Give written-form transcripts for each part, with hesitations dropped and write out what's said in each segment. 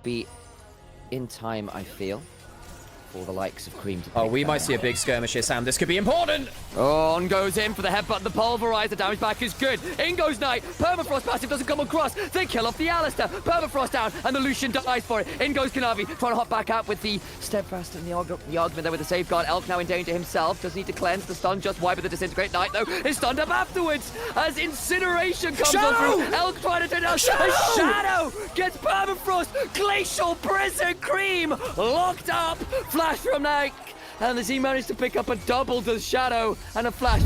be in time, I feel, for the likes of Cream to Oh, pick we that might see a up. big skirmish here, Sam. This could be important. On goes in for the headbutt, the pulverizer, damage back is good. In goes Knight, Permafrost passive doesn't come across. They kill off the Alistair, Permafrost down, and the Lucian dies for it. In goes Kanavi, trying to hop back out with the Steadfast and the argument there with the safeguard. Elk now in danger himself, does need to cleanse the stun, just wipe with the Disintegrate. Knight though is stunned up afterwards as Incineration comes on through. Elk trying to turn out, Shadow gets Permafrost, Glacial Prison, Cream locked up, flash from Knight. And as he managed to pick up a double to Shadow and a flash.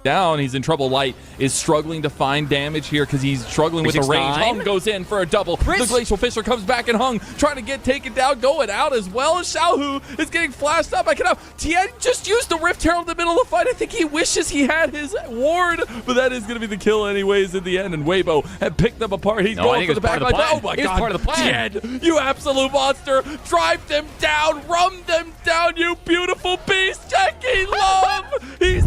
Down, he's in trouble. Light is struggling to find damage here because he's struggling with the range. Hung goes in for a double. The Glacial Fisher comes back and Hung trying to get taken down, going out as well as Xiaohu is getting flashed up. I cannot. Tien just used the Rift Herald in the middle of the fight. I think he wishes he had his ward, but that is going to be the kill anyways in the end. And Weibo had picked them apart. He's going for the back line. Oh my god, part of the plan. Tien, you absolute monster. Drive them down, rum them down, you beautiful beast. Jackie Love. He's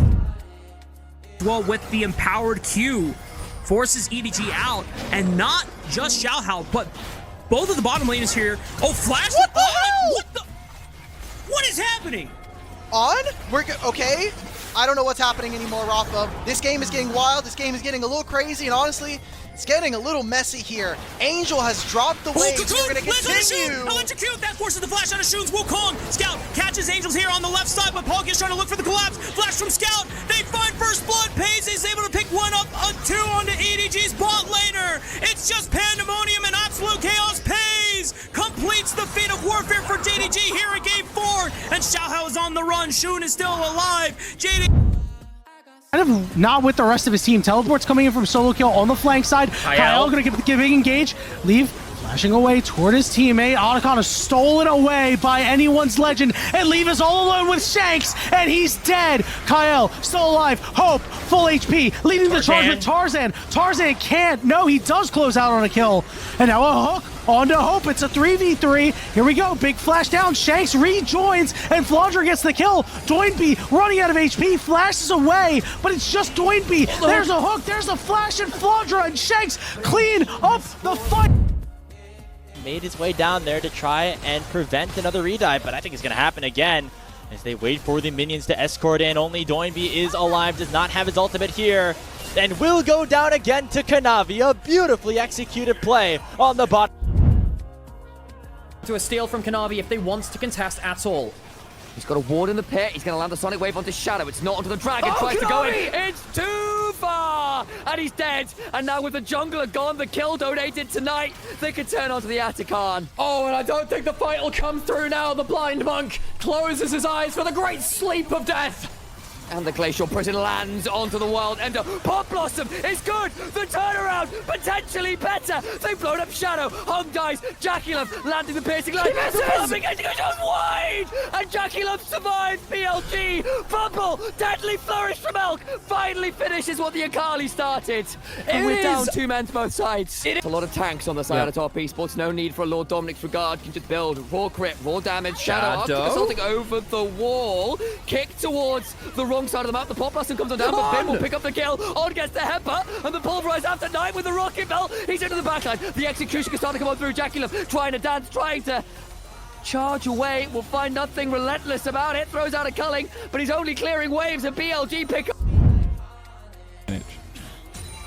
well with the empowered Q, forces EDG out, and not just Xiaohao, but both of the bottom laners here. Oh, flash! What the hell? What the? What is happening? On? Okay. I don't know what's happening anymore, Rafa. This game is getting wild. This game is getting a little crazy, and honestly, it's getting a little messy here. Angel has dropped the waves. We're gonna continue. Electrocute! That forces the flash out of Shun's Wukong. Scout catches Angels here on the left side, but Paul is trying to look for the collapse. Flash from Scout. They find first blood. Pays is able to pick one up, a two onto EDG's bot laner. It's just pandemonium and absolute chaos. Pays completes the feat of warfare for JDG here in game 4, and Xiaohao is on the run. Shun is still alive. Kind of not with the rest of his team. Teleport's coming in from solo kill on the flank side. Kyle gonna get big engage. Leave, flashing away toward his teammate. Otacon is stolen away by anyone's legend, and Leave is all alone with Shanks, and he's dead. Kyle still alive. Hope, full HP, leading the charge with Tarzan. Tarzan can't. No, he does close out on a kill. And now a hook onto Hope. It's a 3v3. Here we go. Big flash down. Shanks rejoins, and Flaundra gets the kill. Doinby running out of HP, flashes away, but it's just Doinby. There's a hook. There's a flash, and Flaundra and Shanks clean up the fight. Made his way down there to try and prevent another redive, but I think it's going to happen again as they wait for the minions to escort in. Only Doinby is alive, does not have his ultimate here, and will go down again to Kanavi. A beautifully executed play on the bot. To a steal from Kanavi if they want to contest at all. He's got a ward in the pit. He's going to land a Sonic Wave onto Shadow. It's not onto the Dragon. Tries to go in. It's too far. And he's dead. And now with the jungler gone, the kill donated tonight, they could turn onto the Atacon. Oh, and I don't think the fight will come through now. The blind monk closes his eyes for the great sleep of death. And the Glacial Prison lands onto the Wild Ender. Pop Blossom is good. The turnaround potentially better. They've blown up Shadow. Hung dies. Jackie Love landing the piercing line. It goes wide. And Jackie Love survives PLG. Bubble. Deadly flourish from Elk. Finally finishes what the Akali started. And we're down 2 men to both sides. It's a lot of tanks on the side of top esports. No need for a Lord Dominic's regard. Can just build raw crit, raw damage. Shadow assaulting over the wall. Kick towards the wrong side of the map. The Pop Blossom comes on down, but Finn will pick up the kill. On gets the headbutt, and the pulverize after Knight with the rocket belt. He's into the backline. The execution can start to come on through. Jackie Love trying to dance, trying to charge away. Will find nothing relentless about it. Throws out a culling, but he's only clearing waves, and BLG pick up.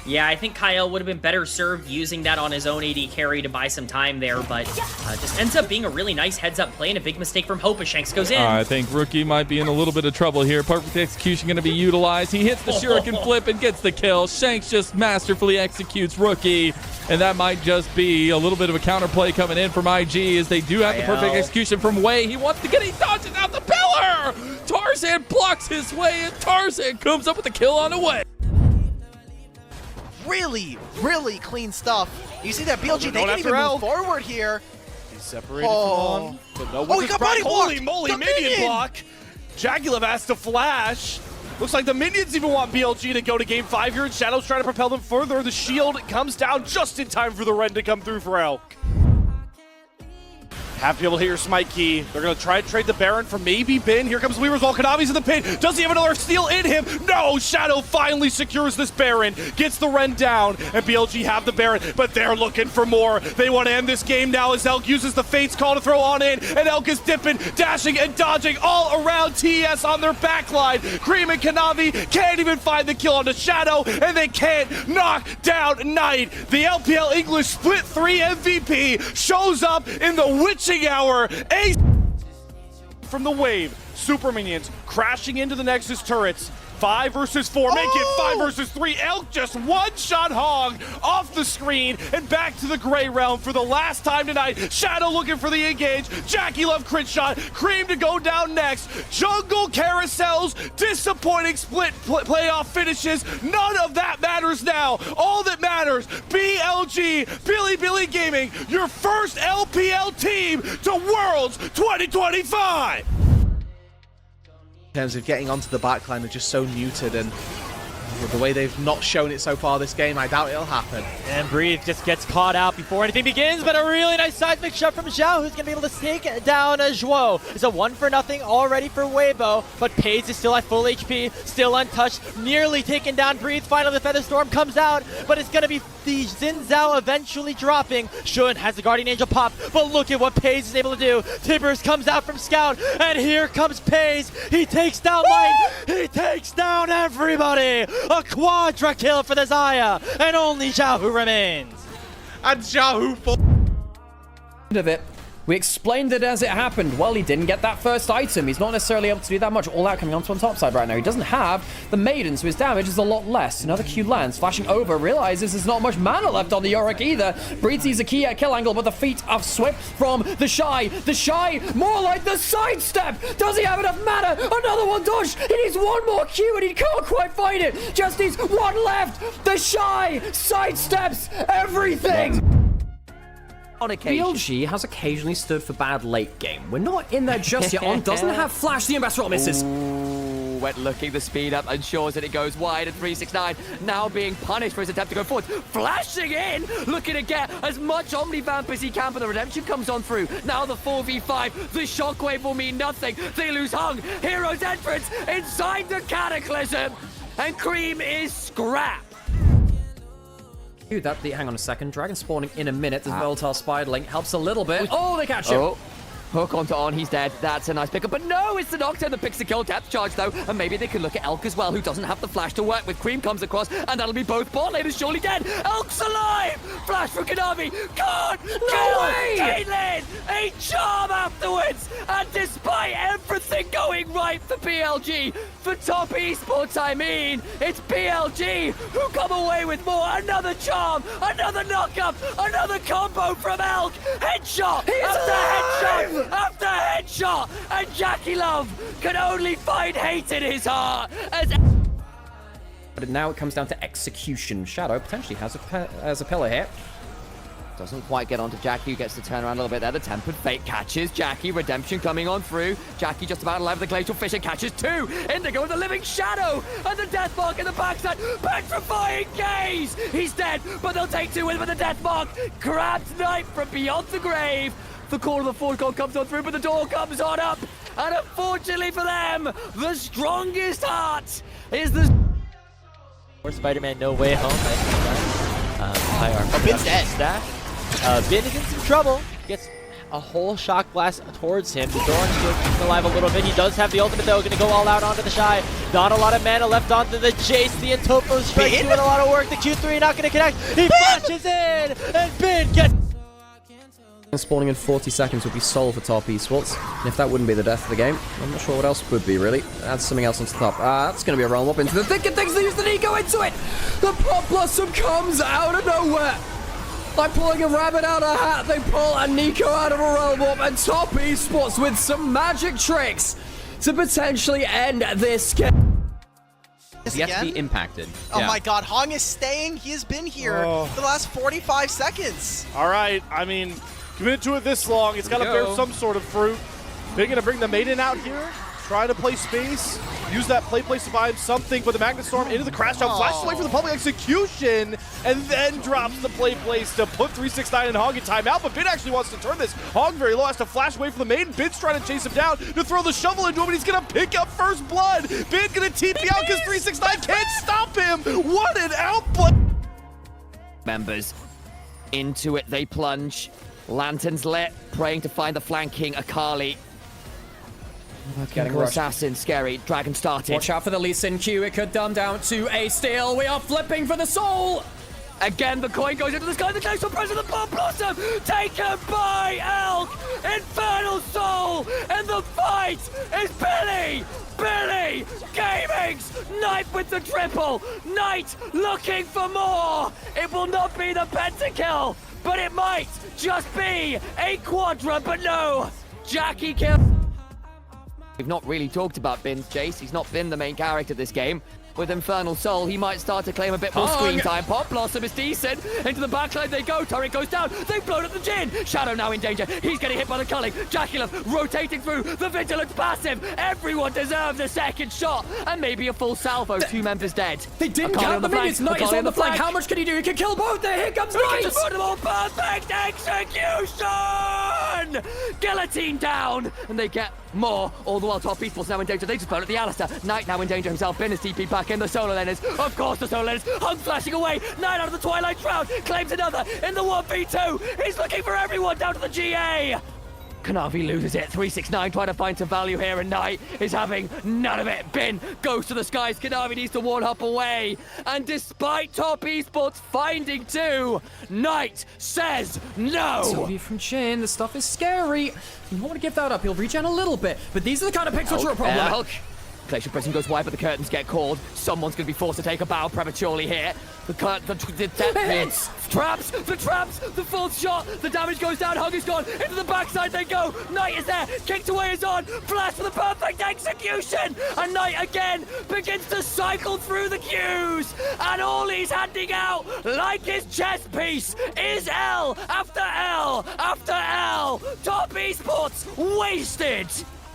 Yeah, I think Kyle would have been better served using that on his own AD carry to buy some time there, but just ends up being a really nice heads-up play and a big mistake from Hope as Shanks goes in. I think Rookie might be in a little bit of trouble here. Perfect execution going to be utilized. He hits the Shuriken flip and gets the kill. Shanks just masterfully executes Rookie, and that might just be a little bit of a counterplay coming in from IG as they do have the perfect execution from Wei. He wants to get, he dodges out the pillar! Tarzan blocks his way, and Tarzan comes up with the kill on the way. Really, really clean stuff. You see that BLG, they can even move forward here. He's separated from on. But no, he got body blocked. Holy moly, minion block. Jagulav has to flash. Looks like the minions even want BLG to go to game 5 here, and Shadow's trying to propel them further. The shield comes down just in time for the Ren to come through for Elk. Have to be able to hit your smite key. They're going to try to trade the Baron for maybe Bin. Here comes Weaver's Wall. Konami's in the pin. Does he have another steal in him? No! Shadow finally secures this Baron. Gets the Ren down. And BLG have the Baron. But they're looking for more. They want to end this game now as Elk uses the Fate's Call to throw on in. And Elk is dipping, dashing, and dodging all around TS on their backline. Cream and Konami can't even find the kill on the Shadow. And they can't knock down Knight. The LPL English Split 3 MVP shows up in the witching hour. Ace from the wave. Super minions crashing into the Nexus turrets. 5 versus 4, make it 5 versus 3. Elk just one-shot Hog off the screen and back to the gray realm for the last time tonight. Shadow looking for the engage. Jackie Love crit shot. Cream to go down next. Jungle carousels. Disappointing split playoff finishes. None of that matters now. All that matters, BLG, Billy Gaming, your first LPL team to Worlds 2025. In terms of getting onto the backline, they're just so muted, and with the way they've not shown it so far this game, I doubt it'll happen. And Breathe just gets caught out before anything begins, but a really nice seismic shot from Zhao, who's going to be able to take down Zhuo. It's a 1-0 already for Weibo, but Paze is still at full HP, still untouched, nearly taken down Breathe. Finally, the Feather Storm comes out, but it's going to be the Xin Zhao eventually dropping. Shun has the Guardian Angel pop, but look at what Paze is able to do. Tibbers comes out from Scout, and here comes Paze. He takes down Light. He takes down everybody. A quadra kill for the Xayah, and only Zhao Hu remains. And Zhao Hu of it. We explained it as it happened. Well, he didn't get that first item. He's not necessarily able to do that much. All out coming onto on top side right now. He doesn't have the Maiden, so his damage is a lot less. Another Q lands, flashing over, realizes there's not much mana left on the Yorick either. Breed sees a key at kill angle, but the feet are swift from the Shy. The Shy, more like the sidestep. Does he have enough mana? Another one dodged. He needs one more Q, and he can't quite find it. Just needs one left. The Shy sidesteps everything. On occasion. BLG has occasionally stood for bad late game. We're not in there just yet. On doesn't have flash. The Ambassador misses. Ooh, wet looking the speed up, ensures that it goes wide, and 369 now being punished for his attempt to go forward. Flashing in, looking to get as much Omnivamp as he can, but the redemption comes on through. Now the 4v5, the shockwave will mean nothing. They lose Hung. Hero's entrance inside the Cataclysm, and Cream is scrapped. Hang on a second. Dragon spawning in a minute. The volatile spiderling helps a little bit. Oh, they catch him. Oh. Hook onto On, he's dead. That's a nice pickup. But no, it's the Nocturne that picks the kill. Depth charge, though. And maybe they could look at Elk as well, who doesn't have the flash to work with. Cream comes across, and that'll be both. Bot lane is surely dead. Elk's alive! Flash for Konami. God! No way! Caitlyn! A charm afterwards! And despite everything going right for BLG, for top esports, I mean, it's BLG who come away with more. Another charm, another knockup, another combo from Elk. Headshot after headshot after headshot, and Jackie Love can only find hate in his heart as... But now it comes down to execution. Shadow potentially has a pillar here. Doesn't quite get onto Jackie, who gets to turn around a little bit there. The Tempered Fate catches Jackie. Redemption coming on through. Jackie just about alive with the Glacial Fissure, catches 2. Indigo with the Living Shadow, and the Death Mark in the backside. Petrifying Gaze! He's dead, but they'll take 2 with him with the Death Mark. Grabs Knight from beyond the grave. The call of the Ford call comes on through, but the door comes on up. And unfortunately for them, the strongest heart is the... Or Spider-Man No Way Home. Bin's dead. Bin is in some trouble. Gets a whole shock blast towards him. The Doran still keeping alive a little bit. He does have the ultimate though. Going to go all out onto the Shy. Not a lot of mana left onto the Jace. The Antopo strike doing a lot of work. The Q3 not going to connect. He flashes in, and Bin gets... Spawning in 40 seconds would be soul for top esports. And if that wouldn't be the death of the game, I'm not sure what else would be, really. Add something else onto the top. That's going to be a realm up into the thick of things. They use the Nico into it. The Pop Blossom comes out of nowhere. Like pulling a rabbit out of a hat, they pull a Nico out of a realm up, and top esports with some magic tricks to potentially end this game. Yet to be impacted. Oh my god, Hong is staying. He has been here for the last 45 seconds. All right, I mean, committed to it this long, it's got to bear some sort of fruit. They're going to bring the Maiden out here. try to play space, use that place to buy him something, but the Magnet Storm into the crash out, flashes away from the public execution, and then drops the place to put 369 and Hog in timeout, but Bin actually wants to turn this. Hog very low, has to flash away from the main. Bin's trying to chase him down to throw the shovel into him, and he's gonna pick up first blood. Bin gonna TP out because 369 can't stop him. What an outplay! Members into it they plunge. Lanterns lit, praying to find the flanking Akali. Getting rushed. Assassin, scary. Dragon started. Watch out for the Lee Sin Q. It could dumb down to a steal. We are flipping for the soul. Again, the coin goes into the sky. The glacial pressure of the bomb blossom taken by Elk. Infernal Soul, and the fight is Billy Gaming's Knight with the triple. Knight looking for more. It will not be the pentakill, but it might just be a quadra. But no, Jackie kill. We've not really talked about Bin's chase. He's not been the main character this game. With Infernal Soul, he might start to claim a bit more screen time. Pop Blossom is decent. Into the backline they go. Turret goes down. They've blown up the Jhin. Shadow now in danger. He's getting hit by the culling. Jackie rotating through the Vigilance passive. Everyone deserves a second shot. And maybe a full salvo. Two members dead. They didn't count the minions. Knight is on the flank. How much can he do? He can kill both. Here comes Knight. Perfect execution. Guillotine down. And they get more. All the while top esports now in danger. They just blown at the Alistair. Knight now in danger himself. Bin is TP back in the Solar Lenners. Of course the Solar Lenners. Hung flashing away. Knight out of the Twilight Shroud. Claims another in the 1v2. He's looking for everyone down to the GA. Kanavi loses it. 369 trying to find some value here, and Knight is having none of it. Bin goes to the skies. Kanavi needs to one hop away. And despite top esports finding two, Knight says no. Sylvie from Jhin. The stuff is scary. You don't want to give that up. He'll regen a little bit, but these are the kind of picks which are a problem. Glacial Prison goes wide, but the curtains get called. Someone's going to be forced to take a bow prematurely here. The traps, the fourth shot, the damage goes down, Hug is gone, into the backside they go, Knight is there, kicked away is on, flash for the perfect execution, and Knight again begins to cycle through the queues, and all he's handing out, like his chess piece, is L after L after L. Top esports wasted.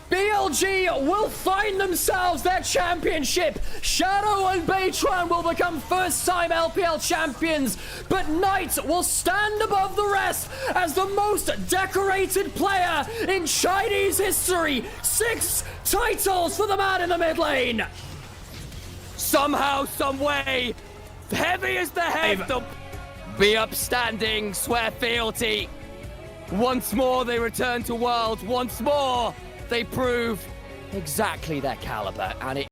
BLG will find themselves their championship. Shadow and Baytron will become first-time LPL champions, but Knight will stand above the rest as the most decorated player in Chinese history. 6 titles for the man in the mid lane. Somehow, some way, heavy as the head, be upstanding, swear fealty. Once more they return to Worlds. Once more they prove exactly their caliber, and it